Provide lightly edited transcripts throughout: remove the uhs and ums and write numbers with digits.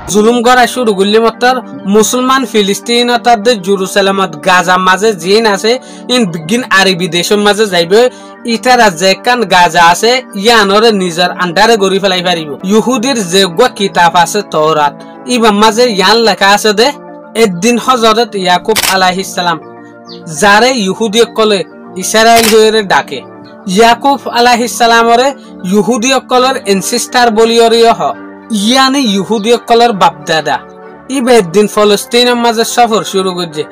জুলুম করা শুরু করলে মাত্র মুসলমান ফিলিস্তিন তাদের জেরুসালেমত গাজা মাঝে জিন আছে ইন বিগিন আরবি দেশের মাঝে যাইবে ইটারা যে কান গাজা আছে ইয়ানরে নিজের আন্ডারে গড়ি ফেলাই পারিব ইহুদির যে কিতাব আছে তওরাত ইবার মাঝে ইয়ান লেখা আছে দে একদিন হযরত ইয়াকুব আলাইহিস সালাম যারে ইহুদি কলে ইসরায়েল হয়ে ডাকে ইয়াকুব আলাইহিস সালামরে ইহুদি কলর এনসিস্টার বলিয়রিয় হ ইয়ানি ইহুদি কলর বাপদাদা ইবের দিন ফলস্তিনের মাঝে সফর শুরু করছে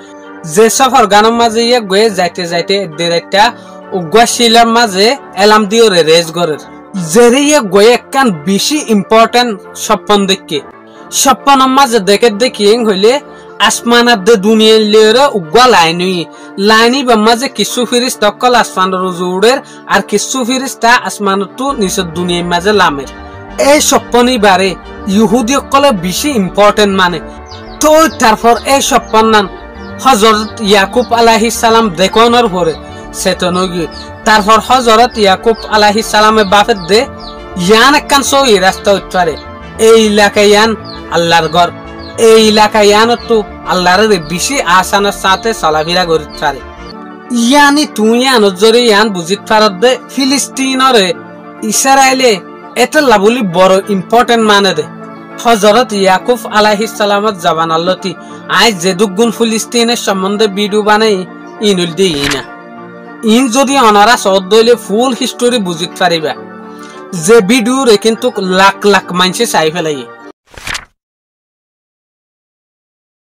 যে সফর গানের মাঝে ইয়ে গয়ে যাইতে যাইতে এদের একটা উগ্রশীলের মাঝে এলাম দিও রে রেজ গরের জেরে ইয়ে গয়ে একখান বেশি ইম্পর্টেন্ট স্বপ্ন দেখে স্বপ্নের মাঝে দেখি হইলে আসমানার দে দুনিয়ার লিয়ে উগ্র লাইনি বা মাঝে কিছু ফিরিস্তা কল আসমানের উজুড়ের আর কিছু ফিরিস্তা আসমানের তো নিচের দুনিয়ার মাঝে লামের এই স্বপ্নই বারে ইহুদি কলে বেশি ইম্পর্টেন্ট মানে তো তারপর এই স্বপ্ন নাম হযরত ইয়াকুব আলাইহিস সালাম দেখোনোর পরে চেতন গিয়ে তারপর হযরত ইয়াকুব আলাইহিস সালামের বাপের দে ইয়ান একখান সই রাস্তা উঠপারে এই এলাকায় ইয়ান আল্লাহর ঘর এই এলাকায় ইয়ান তো আল্লাহর বেশি আসানের সাথে চলাফেরা করিতে পারে ইয়ানি তুই ইয়ানোর জোরে ইয়ান বুঝিতে পারত দে ফিলিস্তিনরে ইসরায়েলে এটা লাবলি বড় ইম্পর্টেন্ট মানে দে হযরত ইয়াকুব আলাইহিস সালামত জবান আল্লাহতি আজ যে দুগুণ ফিলিস্তিনের সম্বন্ধে ভিডিও বানাই ইনুল দি ইনা ইন যদি অনারা সদলে ফুল হিস্টোরি বুঝিতে পারিবা যে ভিডিও রে কিন্তু লাখ লাখ মানুষে চাই ফেলাই